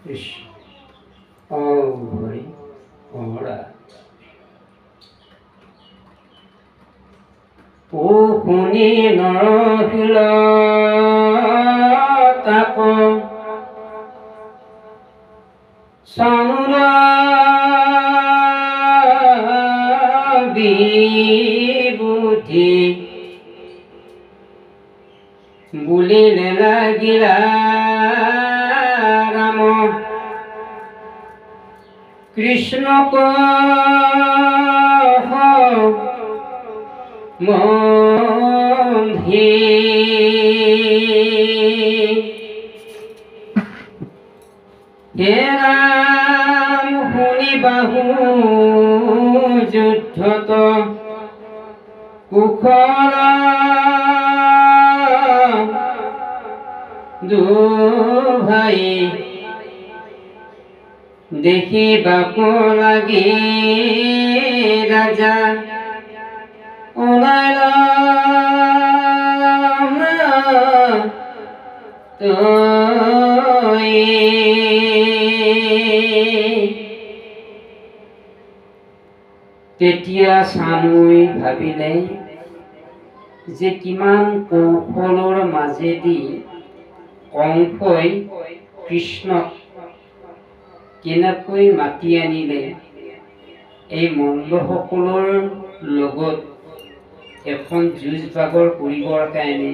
Ish. Oh, boy. Alright. ও শুনি নৰশিল তাপ চানুৰ বিবুদ্ধি বুলিলে লাগিলা ৰাম কৃষ্ণক মহি হে ৰাম শুনি বাহু যুদ্ধত কুশল দুভাই দেখিবাক লাগি ৰাজা ওলাল তই তেতিয়া চানুই ভাবিলে যে কিমান কৌশলৰ মাজেদি কংসই কৃষ্ণক কেনেকৈ মাতি আনিলে এই মল্লসকলৰ লগত এখন যুঁজ বাগৰ কৰিবৰ কাৰণে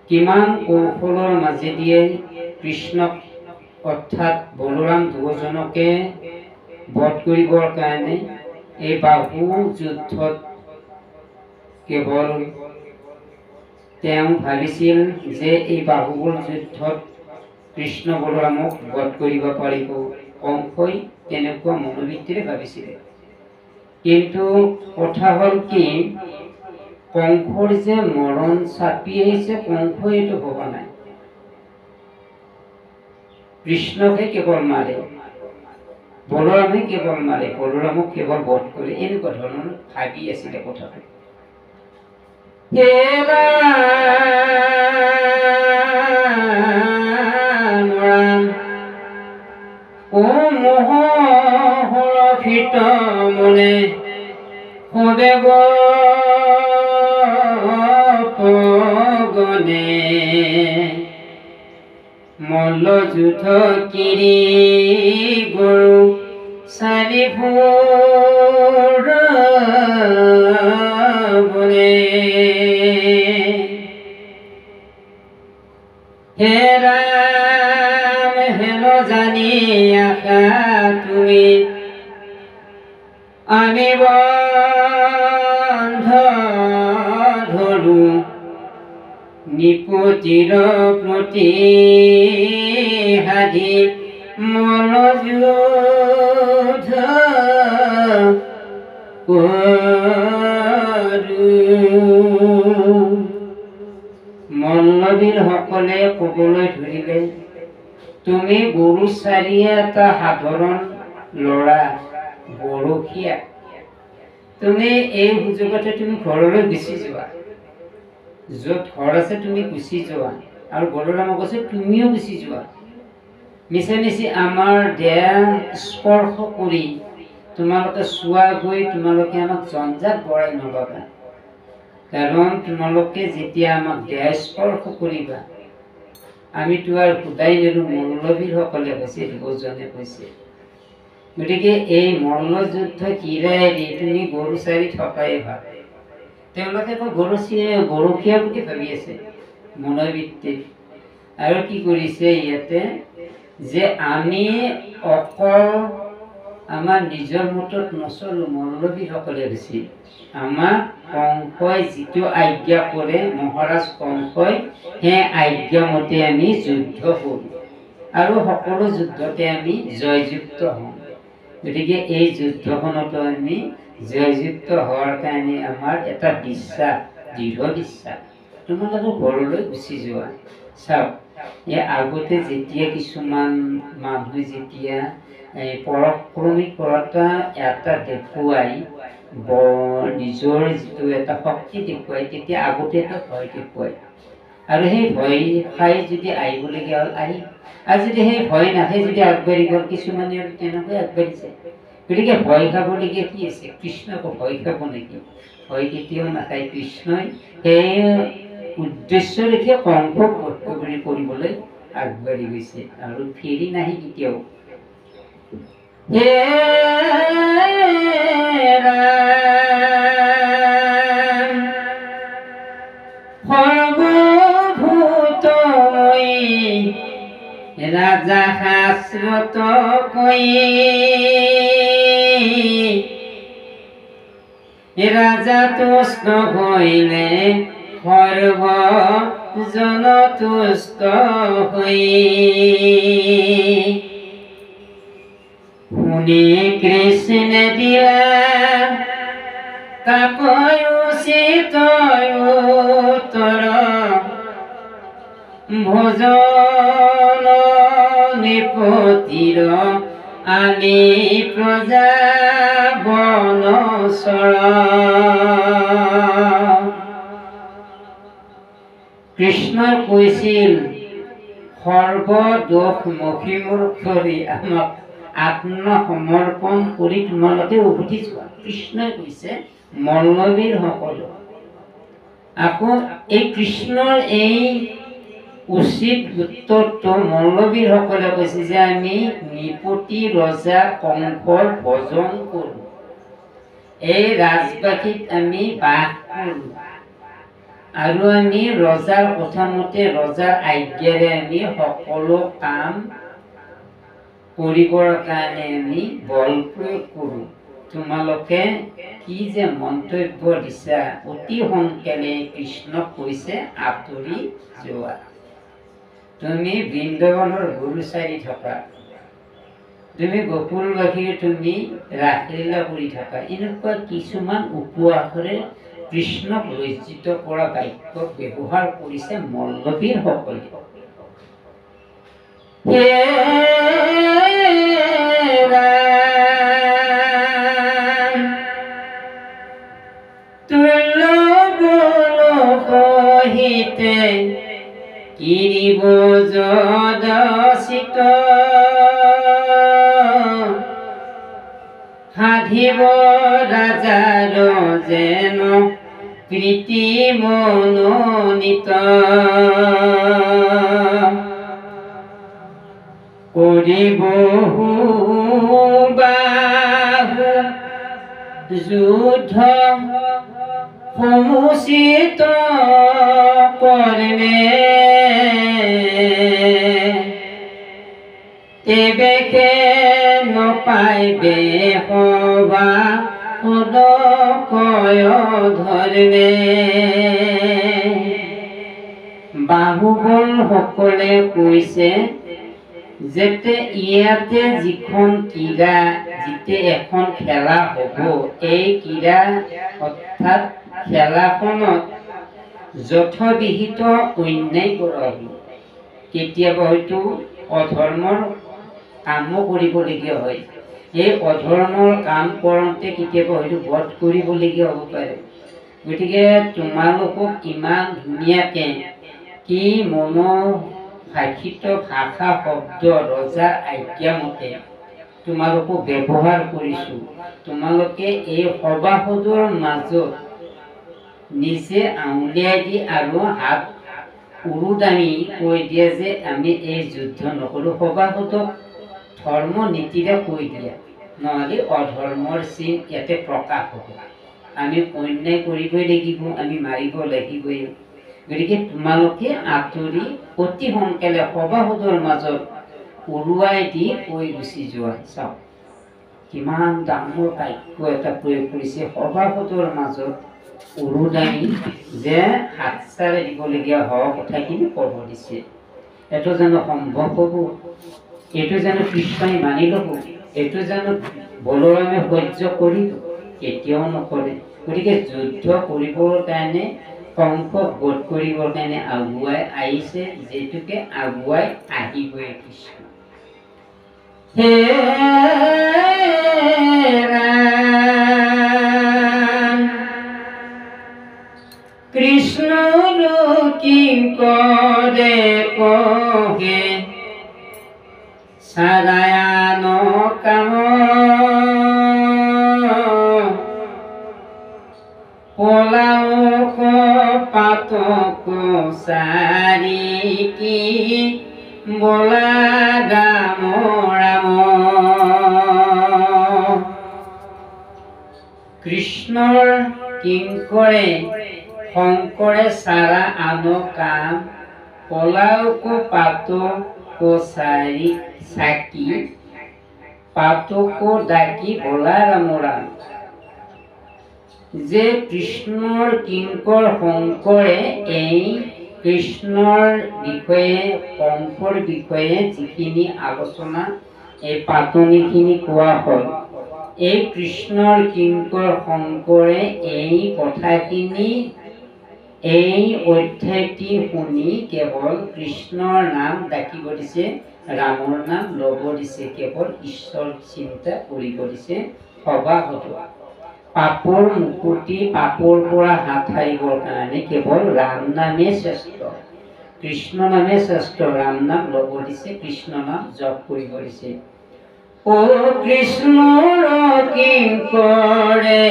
কিমান কৌশলৰ মাজেদিয়ে কৃষ্ণক অৰ্থাৎ বলৰাম দুজনকে বধ কৰিবৰ কাৰণে এই বাহু যুদ্ধত কেৱল তেওঁ ভাবিছিল যে এই বাহুবল যুদ্ধত কৃষ্ণ বলৰামক বধ কৰিব পাৰিব কংসই তেনেকুৱা মনোবৃত্তিৰে ভাবিছিলে কিন্তু কথা হ'ল কি কংসৰ যে মৰণ চাপি আহিছে কংসই এইটো ভবা নাই কৃষ্ণকে কেৱল মাৰে বলৰামে কেৱল মাৰে বলৰামক কেৱল বধ কৰে এনেকুৱা ধৰণৰ ভাবি আছিলে কথাটো ও মোহৰফিত মনে সদেৱ গণে মল্ল যুদ্ধ কিৰি গৰু চাৰি ফুৰ বনে হে ৰাম হেন জানি আশা তুমি আমি বন্ধ ধৰো নিপতিৰ প্ৰতি হাদি মল যুদ্ধ মল্লবীৰ সকলে ক'বলৈ ধৰিলে তুমি গৰু চাৰিয়া এটা সাধাৰণ ল'ৰা গৰখীয়া তুমি এই সুযোগতে তুমি ঘৰলৈ গুচি যোৱা য'ত ঘৰ আছে তুমি গুচি যোৱা আৰু বলৰামক কৈছে তুমিও গুচি যোৱা মিছা মিছি আমাৰ দেহ স্পৰ্শ কৰি তোমালোকে চোৱা গৈ তোমালোকে আমাক জঞ্জাত বঢ়াই নলবা কাৰণ তোমালোকে যেতিয়া আমাক দেহ স্পৰ্শ কৰিবা আমিতো আৰু সোধাই নেৰো মল্লবীৰসকলে কৈছে দুজনে কৈছে গতিকে এই মল্ল যুদ্ধ কিৰাই তুমি গৰু চাৰি থকাই ভাল তেওঁলোকে গৰখীয়া বুলি ভাবি আছে মনোবৃত্তিত আৰু কি কৰিছে ইয়াতে যে আমি অকল আমাৰ নিজৰ মতত নচলো মল্লবীসকলে বেছি আমাক কংসই যিটো আজ্ঞা কৰে মহাৰাজ কংসই সেই আজ্ঞামতে আমি যুদ্ধ কৰোঁ আৰু সকলো যুদ্ধতে আমি জয়যুক্ত হওঁ গতিকে এই যুদ্ধখনতো আমি জয়যুক্ত হোৱাৰ কাৰণে আমাৰ এটা বিশ্বাস দৃঢ় বিশ্বাস তোমালোকে ঘৰলৈ গুচি যোৱা চাওক এই আগতে যেতিয়া কিছুমান মানুহে যেতিয়া পৰাক্ৰমিকতা এটা দেখুৱাই নিজৰ যিটো এটা শক্তি দেখুৱাই তেতিয়া আগতে এটা ভয় দেখুৱাই আৰু সেই ভয় খাই যদি আহিবলগীয়া হ'ল আহি আৰু যদি সেই ভয় নাখায় যদি আগবাঢ়ি গ'ল, কিছুমানে আৰু তেনেকৈ আগবাঢ়িছে। গতিকে ভয় খাবলগীয়া কি আছে? কৃষ্ণক ভয় খাব নেকি? ভয় কেতিয়াও নাখায় কৃষ্ণই। সেই উদ্দেশ্য দেখি কংসক বধ কৰিবলৈ আগবাঢ়ি গৈছে আৰু ফেৰি নাহি কেতিয়াও। ৰাজা শাস্ত্ৰত কৈ ৰাজা তুষ্ট হৈলে সৰ্বজন তুষ্ট হৈ। শুনি কৃষ্ণ দিলা তাকৈ উচিত উত্তৰ, ভোজন নিপতিৰ আমি প্ৰজা বনচৰ। কৃষ্ণই কৈছিল সৰ্বদোষ মহিমূৰ কৰি আমাক আত্মসমৰ্পণ কৰি তোমালোকে উভতি যোৱা। কৃষ্ণই কৈছে মল্লবীৰ সকলো। আকৌ এই কৃষ্ণৰ এই উচিত উত্তৰটো মল্লবীৰ সকলে কৈছে যে আমি নৃপতি ৰজা কংসৰ ভজন কৰোঁ, এই ৰাজবাসীত আমি বাস কৰোঁ আৰু আমি ৰজাৰ কথামতে ৰজাৰ আজ্ঞাৰে আমি সকলো কাম কৰিবৰ কাৰণে আমি বল প্ৰয়োগ কৰোঁ। তোমালোকে কি যে মন্তব্য দিছা, অতি সোনকালে কৃষ্ণক কৈছে আঁতৰি যোৱা। তুমি বৃন্দাবনৰ গৰু চাৰি থকা, তুমি গোকুলবাসীৰ তুমি ৰাসলীলা কৰি থকা, এনেকুৱা কিছুমান উপহাসৰে কৃষ্ণক লজ্জিত কৰা বাক্য ব্যৱহাৰ কৰিছে মল্লবীৰ সকলে। কিৰিব যদচিত সাধিব ৰাজাৰ যেন প্ৰীতি মনোনীত, কৰিব বাহু যুদ্ধ সমুচিত কৰ্মে, তেবেকে নপাইবে সভা কয় ধৰ্মে। বাহুবল সকলে কৈছে যেতে ইয়াতে যিখন ক্ৰীড়া, যেতিয়া এখন খেলা হ'ব, এই ক্ৰীড়া অৰ্থাৎ খেলাখনত যথবিহিত অন্যায় কৰা হ'ব। কেতিয়াবা হয়তো অধৰ্মৰ কামো কৰিবলগীয়া হয়। এই অধৰ্মৰ কাম কৰোঁতে কেতিয়াবা হয়তো বধ কৰিবলগীয়া হ'ব পাৰে। গতিকে তোমালোকক ইমান ধুনীয়াকৈ কি মনোভাষিত ভাষা শব্দ ৰজাৰ আজ্ঞামতে তোমালোকক ব্যৱহাৰ কৰিছোঁ। তোমালোকে এই সভাসদৰ মাজত নিজে আঙুলিয়াই দি আৰু হাত উৰুদাঙি কৈ দিয়ে যে আমি এই যুদ্ধ নকৰোঁ। সভাসদক ধৰ্ম নীতিৰে কৈ দিয়ে, নহ'লে অধৰ্মৰ চিন ইয়াতে প্ৰকাশ হ'ব। আমি অন্যায় কৰিবই লাগিব, আমি মাৰিব লাগিবই। গতিকে তোমালোকে আঁতৰি অতি সোনকালে সভাসদৰ মাজত উৰুৱাই দি কৈ গুচি যোৱা। চাওক কিমান ডাঙৰ বাক্য এটা প্ৰয়োগ কৰিছে, সভাসদৰ মাজত উৰুদাঙি যে হাতচাৰে দিবলগীয়া হোৱা কথাখিনি ক'ব দিছে। এইটো জানো সম্ভৱ হ'ব? এইটো জানো কৃষ্ণই মানি ল'ব? এইটো জানো বলৰামে সহ্য কৰিব? কেতিয়াও নকৰে। গতিকে যুদ্ধ কৰিবৰ কাৰণে কংসক বধ কৰিবৰ কাৰণে আগুৱাই আহিছে, যিটোকে আগুৱাই আহিবই কৃষ্ণ। হে কৃষ্ণ কি কৰে কহে সাৰায়ান কাম পলাওক পাতক সাৰিকি বলা ৰাম ৰাম। কৃষ্ণৰ কিংকৰে শংকৰে সাৰা আন কাম পলাওক পাতক সাৰি চাকি পাতক ডাকি বলা ৰাম ৰাম। যে কৃষ্ণৰ কিংকৰ শংকৰে এই কৃষ্ণৰ বিষয়ে কংসৰ বিষয়ে যিখিনি আলোচনা এই পাতনিখিনি কোৱা হ'ল, এই কৃষ্ণৰ কিংকৰ শংকৰে এই কথাখিনি এই অধ্যায়টি শুনি কেৱল কৃষ্ণৰ নাম ডাকিব দিছে, ৰামৰ নাম ল'ব দিছে, কেৱল ঈশ্বৰ চিন্তা কৰিব দিছে। সবাহত পাপৰ মুকুতি পাপৰ পৰা হাত সাৰিবৰ কাৰণে কেৱল ৰাম নামেই শ্ৰেষ্ঠ, কৃষ্ণ নামে শ্ৰেষ্ঠ। ৰাম নাম ল'ব দিছে, কৃষ্ণ নাম জপ কৰিব দিছে। ও কৃষ্ণৰ কিংকৰে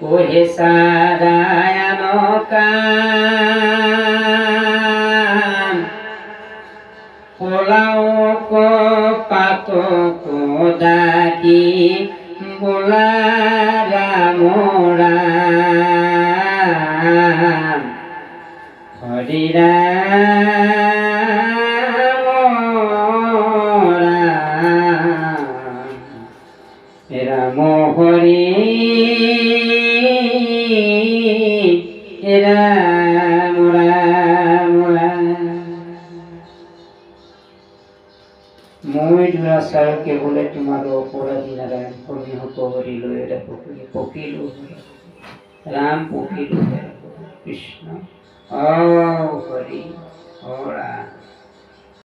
ওহে সাৰায়ান কাম পলাওক পাতক ডাকি বোলা ৰাম ৰাম। হৰি ৰাম ৰাম হৰি ৰাম ৰাম ৰাম। মই দুৰাচাৰ কেৱলে তোমাৰ অপৰাধী নাৰায়ণ কৰ্মী হৰি লৈ পকিলো ৰাম পকিলো কৃষ্ণ। হৰি ৰাম।